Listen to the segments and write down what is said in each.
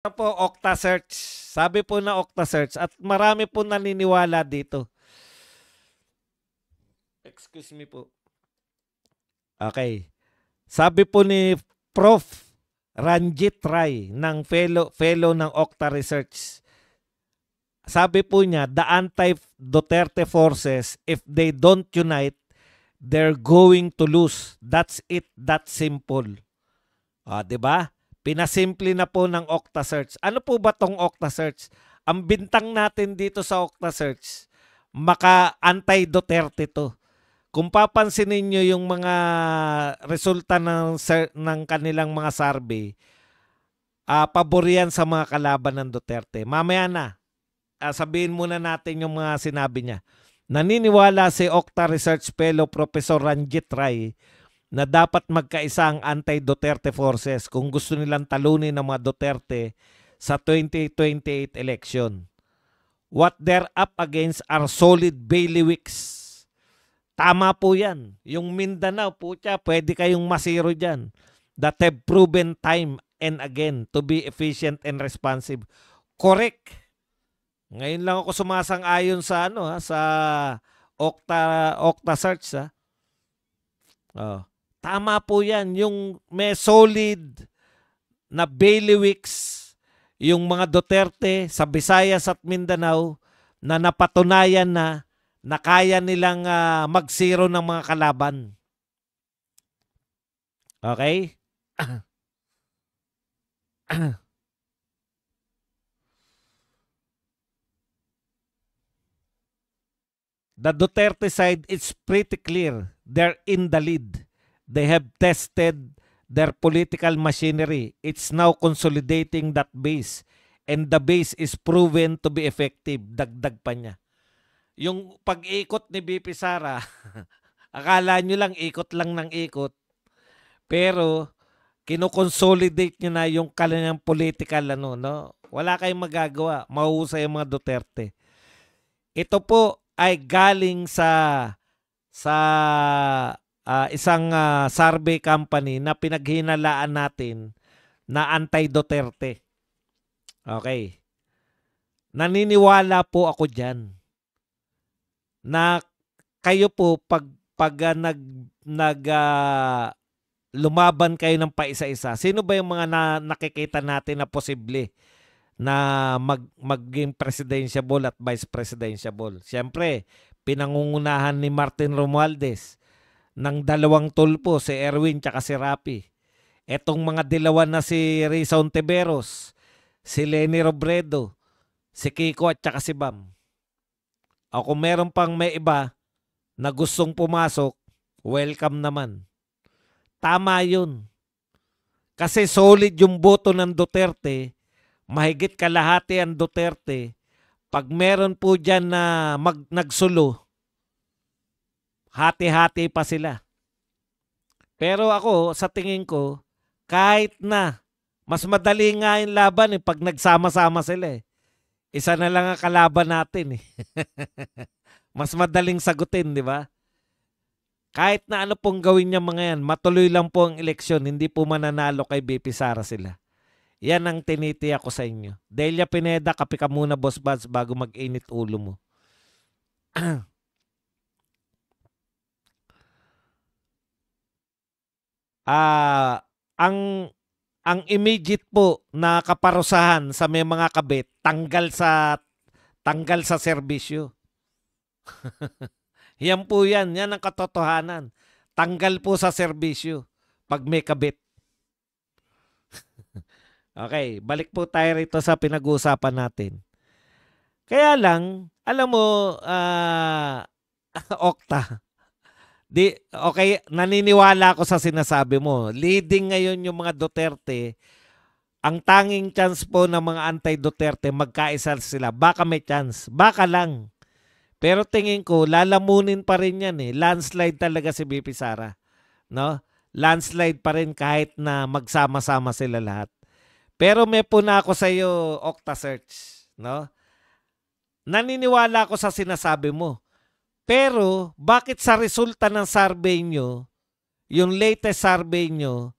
Ito po, Okta Search. Sabi po na Okta Search at marami po naniniwala dito. Excuse me po. Okay. Sabi po ni Prof. Ranjit Rai ng fellow ng Okta Research. Sabi po niya, the anti-Duterte forces, if they don't unite, they're going to lose. That's it. That's simple. Di ba? Pinasimple na po ng Okta Search. Ano po ba tong Okta Search? Ang bintang natin dito sa Okta Search, maka anti-Duterte to. Kung papansin niyo yung mga resulta ng kanilang mga survey, pabor yan sa mga kalaban ng Duterte. Mamaya na, sabihin muna natin yung mga sinabi niya. Naniniwala si Okta Research Fellow Professor Ranjit Rai na dapat magkaisa ang anti-Duterte forces kung gusto nilang talunin ng mga Duterte sa 2028 election. What they're up against are solid bailiwicks. Tama po yan. Yung Mindanao, putya, pwede kayong masiro dyan. That have proven time and again to be efficient and responsive. Correct. Ngayon lang ako sumasang-ayon sa sa Okta Search. Tama po yan. Yung may solid na bailiwicks, yung mga Duterte sa Visayas at Mindanao na napatunayan na kaya nilang mag-zero ng mga kalaban. Okay? The Duterte side, it's pretty clear. They're in the lead. They have tested their political machinery. It's now consolidating that base. And the base is proven to be effective. Dagdag pa niya. Yung pag-ikot ni BP Sara, akala nyo lang ikot lang ng ikot. Pero kinoconsolidate nyo na yung kanilang political no? Wala kayong magagawa. Mahusay yung mga Duterte. Ito po ay galing sa isang survey company na pinaghinalaan natin na anti-Duterte. Okay. Naniniwala po ako dyan na kayo po pag lumaban kayo ng paisa-isa, sino ba yung mga nakikita natin na posible na maging presidentiable at vice presidentiable? Siyempre, pinangungunahan ni Martin Romualdez ng dalawang tulpo, si Erwin tsaka si Rapi. Etong mga dilawan na si Risa Ontiveros, si Leni Robredo, si Kiko at tsaka si Bam. O kung meron pang may iba na gustong pumasok, welcome naman. Tama yun. Kasi solid yung boto ng Duterte, mahigit kalahati ang Duterte. Pag meron po dyan na nagsulo, hati-hati pa sila. Pero ako, sa tingin ko, kahit na, mas madali nga yung laban pag nagsama-sama sila . Isa na lang ang kalaban natin . Mas madaling sagutin, di ba? Kahit na ano pong gawin niya mga yan, matuloy lang po ang eleksyon, hindi po mananalo kay BP Sara sila. Yan ang tinitiya ko sa inyo. Delia Pineda, kape ka muna, Boss Buds, bago mag-init ulo mo. Ang immediate po na kaparusahan sa may mga kabit, tanggal sa serbisyo. Yan po yan. Yan ang katotohanan. Tanggal po sa serbisyo pag may kabit. Okay, balik po tayo rito sa pinag-uusapan natin. Kaya lang, alam mo, Okta, okay, naniniwala ako sa sinasabi mo. Leading ngayon yung mga Duterte. Ang tanging chance po ng mga anti-Duterte, magkaisa sila. Baka may chance. Baka lang. Pero tingin ko, lalamunin pa rin yan . Landslide talaga si BP Sara. No? Landslide pa rin kahit na magsama-sama sila lahat. Pero may puna ako sa iyo, Okta Search. No? Naniniwala ako sa sinasabi mo. Pero, bakit sa resulta ng survey nyo, yung latest survey nyo,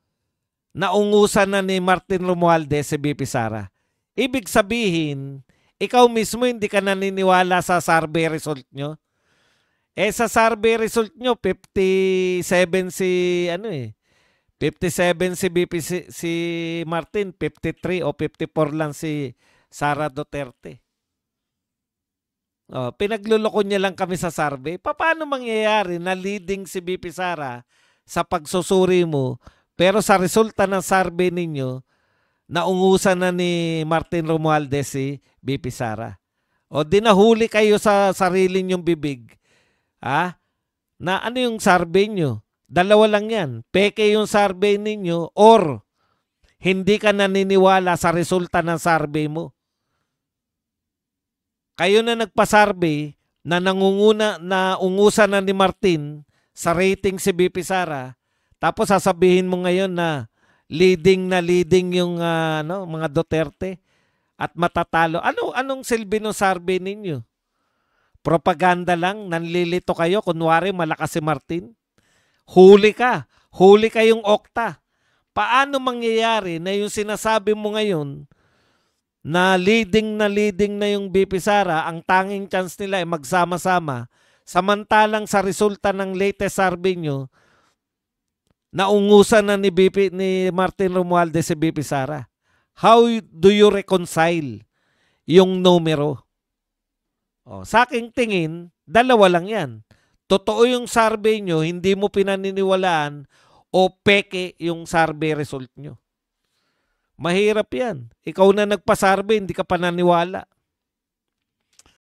naungusan na ni Martin Romualdez si BP Sara? Ibig sabihin, ikaw mismo hindi ka naniniwala sa survey result nyo. Sa survey result nyo, 57 si, 57 si BP si Martin, 53 o 54 lang si Sara Duterte. Pinagluloko niya lang kami sa survey. Paano mangyayari na leading si BP Sara sa pagsusuri mo, pero sa resulta ng survey ninyo, naungusan na ni Martin Romualdez si BP Sara? O di nahuli kayo sa sarili nyong bibig. Na ano yung survey nyo? Dalawa lang yan. Peke yung survey ninyo or hindi ka naniniwala sa resulta ng survey mo. Kayo na nagpa-survey na naungusan na ni Martin sa rating si BP Sara, tapos sasabihin mo ngayon na leading yung mga Duterte at matatalo. Anong silbi ng survey ninyo? Propaganda lang, nanlilito kayo, kunwari malakas si Martin. Huli ka. Huli kayong okta. Paano mangyayari na yung sinasabi mo ngayon na leading na yung BP Sara, ang tanging chance nila ay magsama-sama, samantalang sa resulta ng latest survey nyo, naungusan na ni Martin Romualdez si BP Sara? How do you reconcile yung numero? Sa aking tingin, dalawa lang yan. Totoo yung survey nyo, hindi mo pinaniniwalaan, o peke yung survey result nyo. Mahirap yan. Ikaw na nagpa-survey, hindi ka pananiwala.